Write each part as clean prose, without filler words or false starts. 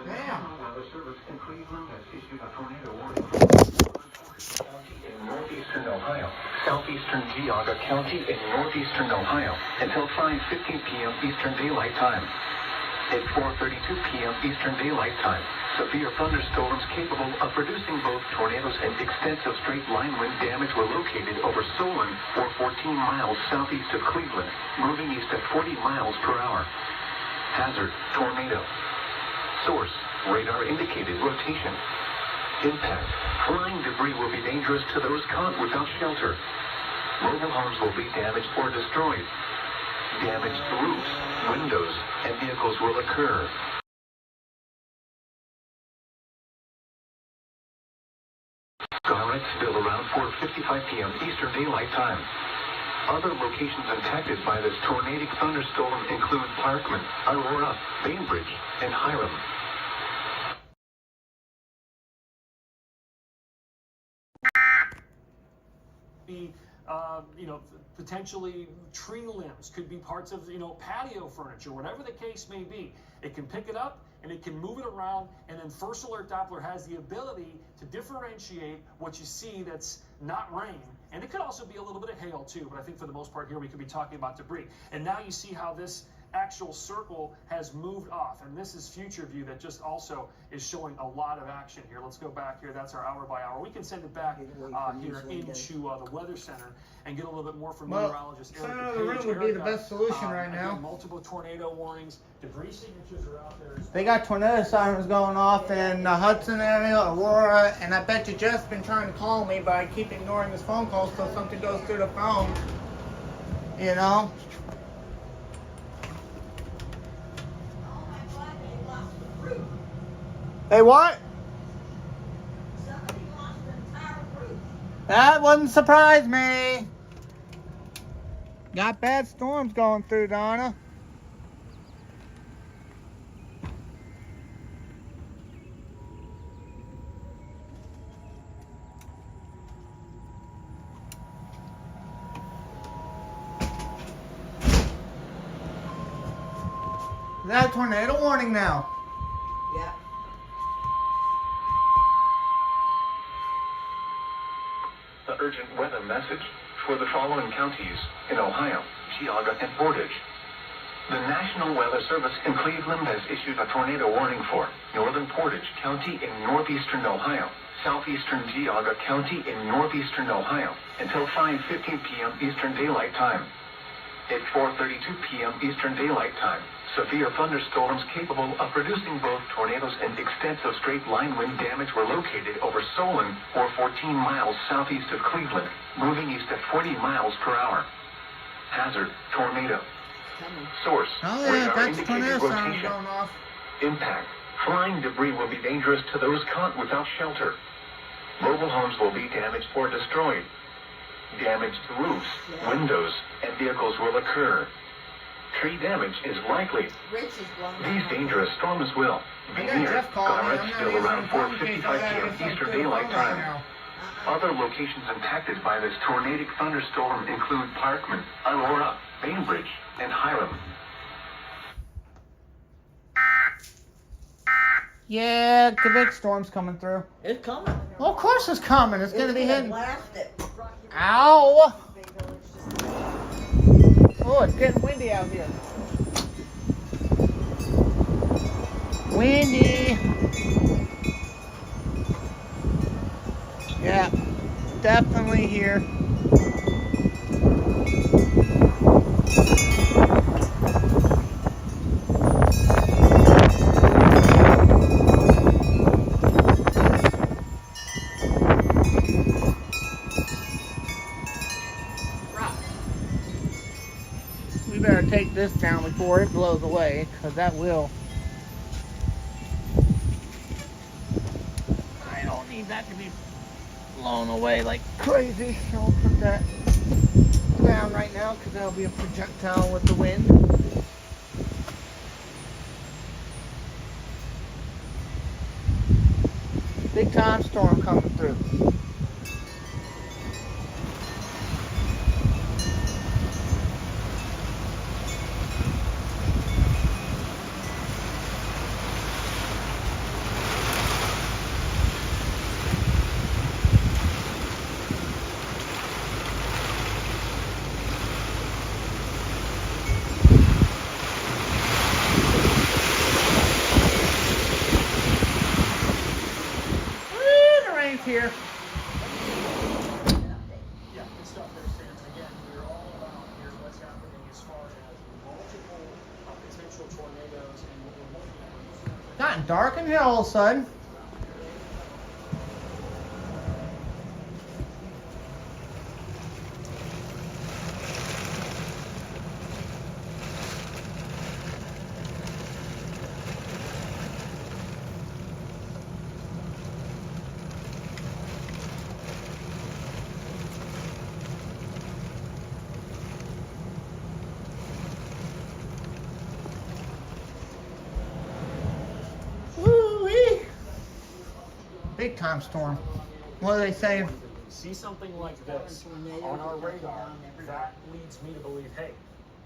The National Weather Service in Cleveland has issued a tornado warning in northeastern Ohio, southeastern Geauga County in northeastern Ohio until 5:15 p.m. Eastern Daylight Time. At 4:32 p.m. Eastern Daylight Time, severe thunderstorms capable of producing both tornadoes and extensive straight-line wind damage were located over Solon, or 14 miles southeast of Cleveland, moving east at 40 miles per hour. Hazard: tornado. Source: radar indicated rotation. Impact: flying debris will be dangerous to those caught without shelter. Mobile homes will be damaged or destroyed. Damaged roofs, windows, and vehicles will occur. Direct spill around 4:55 p.m. Eastern Daylight Time. Other locations impacted by this tornadic thunderstorm include Parkman, Aurora, Bainbridge, and Hiram. Potentially tree limbs, could be parts of, patio furniture, whatever the case may be. It can pick it up and it can move it around, and then First Alert Doppler has the ability to differentiate what you see that's not rain. And it could also be a little bit of hail too, but I think for the most part here we could be talking about debris. And now you see how this actual circle has moved off, and this is future view that just also is showing a lot of action here. Let's go back here. That's our hour by hour. We can send it back here into the weather center and get a little bit more from meteorologist Eric. Center of the room would be the best solution right now. Again, multiple tornado warnings, debris signatures are out there. They got tornado sirens going off in the Hudson area, Aurora, and I bet you Jeff's been trying to call me, but I keep ignoring his phone calls till something goes through the phone. You know? Hey, what? Somebody lost the entire roof. That wouldn't surprise me. Got bad storms going through, Donna. Is that a tornado warning now? Yeah. The urgent weather message for the following counties in Ohio, Geauga, and Portage. The National Weather Service in Cleveland has issued a tornado warning for northern Portage County in northeastern Ohio, southeastern Geauga County in northeastern Ohio until 5:15 p.m. Eastern Daylight Time. At 4:32 p.m. Eastern Daylight Time, severe thunderstorms capable of producing both tornadoes and extensive straight-line wind damage were located over Solon, or 14 miles southeast of Cleveland, moving east at 40 miles per hour. Hazard: tornado. Source: Oh yeah, radar that's tornado indicated siren rotation. going off. Impact: flying debris will be dangerous to those caught without shelter. Mobile homes will be damaged or destroyed. Damaged roofs, windows, and vehicles will occur. Tree damage is likely. Rich is blown These out. dangerous storms will be I got near Jeff calling me. Garrett I'm not still using around the phone in case I 4:55 gotta p.m. get something Eastern through the Daylight phone right Time. now. Other locations impacted by this tornadic thunderstorm include Parkman, Aurora, Bainbridge, and Hiram. Yeah, the big storm's coming through. It's coming. Well, of course it's coming. It's gonna be hitting. Blast it. Ow! Oh, it's getting windy out here. Windy. Yeah, definitely here. We better take this down before it blows away, because that will. I don't need that to be blown away like crazy. So I'll put that down right now, because that'll be a projectile with the wind. Big time storm coming through. potential tornadoes and what we're looking at. Gotten dark in here all of a sudden. Woo-wee. Big time storm. What are they saying? See something like this on our radar, that leads me to believe, hey,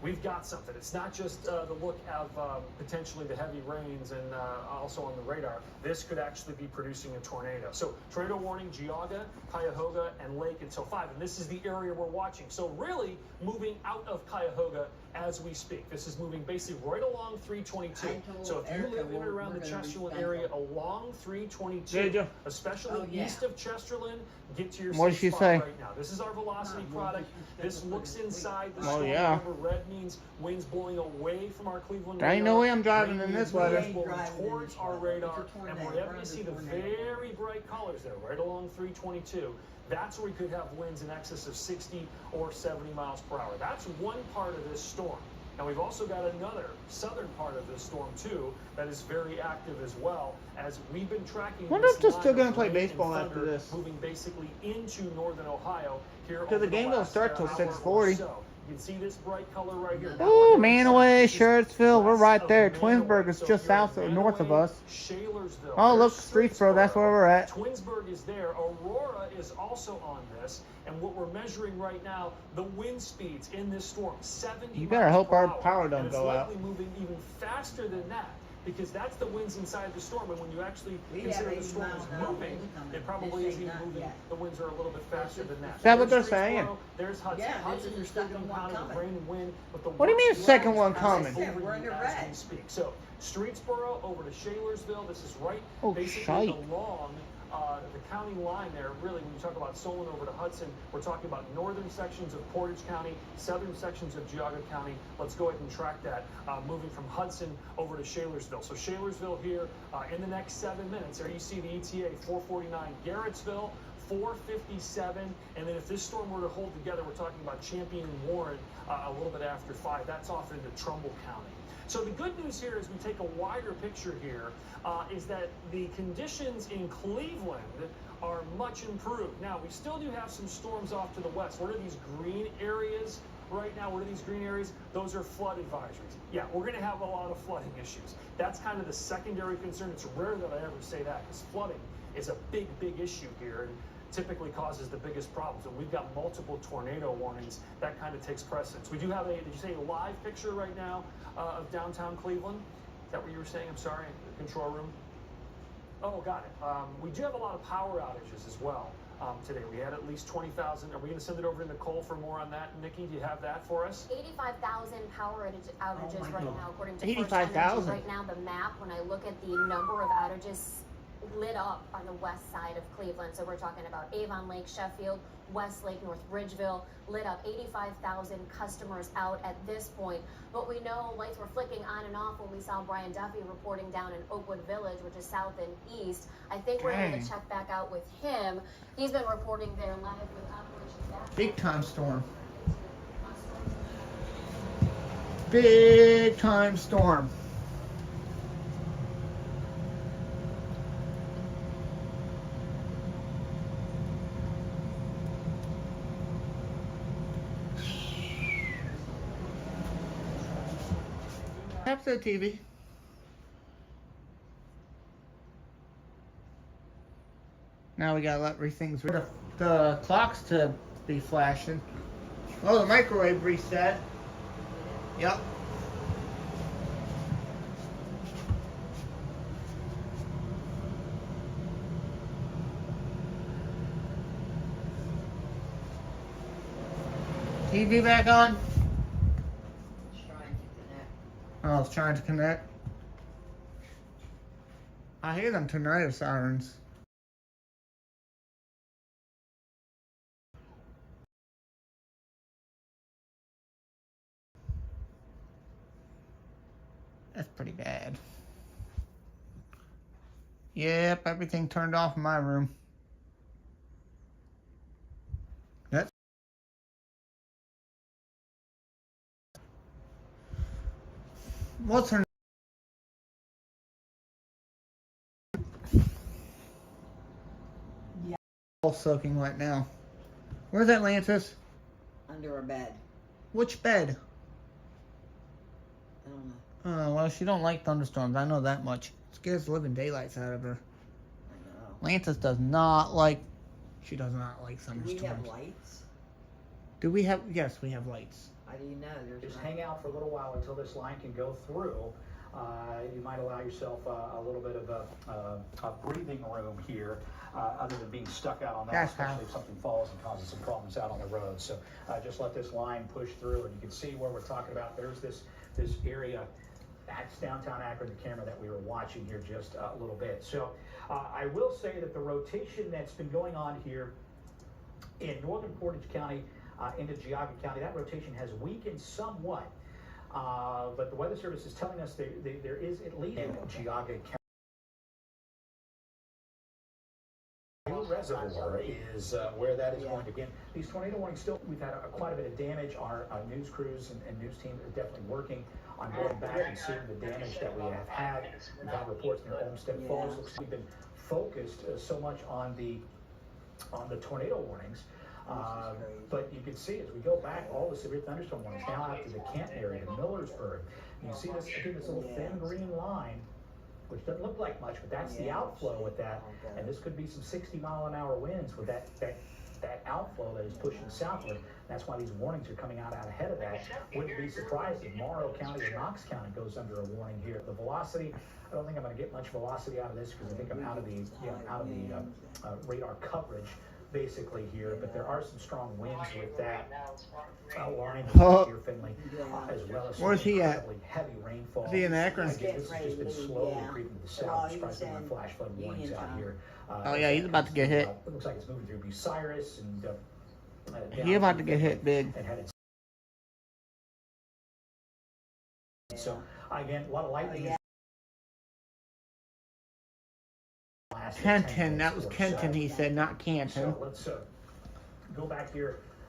we've got something. It's not just the look of potentially the heavy rains and also on the radar. This could actually be producing a tornado. So tornado warning, Geauga, Cuyahoga, and Lake until 5. And this is the area we're watching. So really moving out of Cuyahoga as we speak. This is moving basically right along 322. So if you live in and around the Chesterland area along 322, especially east of Chesterland, get to your What did safe she spot say? right now. This is our velocity product. This looks inside the Oh, storm. yeah. Remember, red means winds blowing away from our Cleveland There ain't radar. no way I'm driving Green in means this weather. winds blowing towards our radar. And whenever you see the very bright colors there, right along 322, that's where we could have winds in excess of 60 or 70 miles per hour. That's one part of this storm. And we've also got another southern part of this storm too that is very active as well, as we've been tracking. Wonder if this they're line still of gonna play rain and baseball after thunder this. moving basically into northern Ohio here. Because the game don't start till hour or 6:40. so. You can see this bright color right here. Ooh, Manaway, Sherrittsville, we're right there. Twinsburg is just south or north of us. Shalersville. Oh, look, There's Streetsboro, that's where we're at. Twinsburg is there. Aurora is also on this. And what we're measuring right now, the wind speeds in this storm, 70 You better miles hope per our hour. power don't And go out. It's likely moving even faster than that, because that's the winds inside the storm. And when you actually consider the storm is moving, it probably isn't even moving. The winds are a little bit faster than that. Is that what There's they're saying? Streetsboro, there's Hudson. Yeah, this Hudson, is you're the still second getting one pounded with coming. rain and wind. But the What do you mean worst second winds one are coming? over We're in you the as red. we speak. So Streetsboro over to Shalersville. This is right Oh, basically shite. along the county line there. Really, when you talk about Solon over to Hudson, we're talking about northern sections of Portage County, southern sections of Geauga County. Let's go ahead and track that, moving from Hudson over to Shalersville. So Shalersville here in the next 7 minutes. There you see the ETA 449. Garrettsville 457, and then if this storm were to hold together, we're talking about Champion and Warren a little bit after 5. That's off into Trumbull County. So the good news here, as we take a wider picture here, is that the conditions in Cleveland are much improved. Now, we still do have some storms off to the west. What are these green areas right now? What are these green areas? Those are flood advisories. Yeah, we're going to have a lot of flooding issues. That's kind of the secondary concern. It's rare that I ever say that, because flooding is a big, big issue here and typically causes the biggest problems. And we've got multiple tornado warnings. That kind of takes precedence. We do have did you say a live picture right now of downtown Cleveland? Is that what you were saying? I'm sorry, the control room. Oh, got it. We do have a lot of power outages as well today. We had at least 20,000. Are we going to send it over to Nicole for more on that? Nikki, do you have that for us? 85,000 power outages Oh my right God. now, according to 85,000. Right now, the map, when I look at the number of outages lit up on the west side of Cleveland, so we're talking about Avon Lake, Sheffield, Westlake, North Bridgeville, lit up 85,000 customers out at this point. But we know lights were flicking on and off when we saw Brian Duffy reporting down in Oakwood Village, which is south and east. I think we're going Dang. to check back out with him. He's been reporting there live with Operation Back. Big time storm. Big time storm. Tap the TV. Now we gotta let everything the clocks to be flashing. Oh, the microwave reset. Yep. TV back on? Trying to connect. Oh, it's trying to connect. I hear them tornado sirens. That's pretty bad. Yep, everything turned off in my room. That's what's her Yeah. all soaking right now. Where's Atlantis? Under a bed. Which bed? I don't know. Oh, well, she don't like thunderstorms. I know that much. It scares the living daylights out of her. I know. Atlantis does not like. She does not like Do thunderstorms. we have lights? Do we have? Yes, we have lights. How do you know? There's Just not- hang out for a little while until this line can go through. You might allow yourself a little bit of a breathing room here, other than being stuck out on that, That's especially fine. if something falls and causes some problems out on the road. So just let this line push through, and you can see where we're talking about. There's this area. That's downtown Akron, the camera that we were watching here just a little bit. So I will say that the rotation that's been going on here in northern Portage County into Geauga County, that rotation has weakened somewhat. But the Weather Service is telling us there is at least in Geauga County. Reservoir is where that is going to begin. These tornado warnings still, we've had quite a bit of damage. Our news crews and news team are definitely working on going back and seeing the damage that we have had. We've had reports near Olmsted Falls. Looks like we've been focused so much on the tornado warnings. But you can see as we go back, all the severe thunderstorm warnings now out to the Canton area, to Millersburg. You can see this, again, this little thin green line, which doesn't look like much, but that's the outflow with that. And this could be some 60-mile-an-hour winds with that outflow that is pushing southward. That's why these warnings are coming out ahead of that. Wouldn't be surprised if Morrow County or Knox County goes under a warning here. The velocity, I don't think I'm going to get much velocity out of this because I think I'm out of the radar coverage basically here, but there are some strong winds with that line here, Finley, as well as some Where's he at? incredibly heavy rainfall. Is he in Akron? Again, this has just been slowly creeping to the south. There's probably some flash flood warnings out here. Oh yeah, he's about to get hit. It looks like it's moving through Bucyrus and He's about to get hit big. and headed. So again, a lot of lightning. Last 10 Kenton, that was minutes or Kenton. so. He said, not Canton. So let's go back here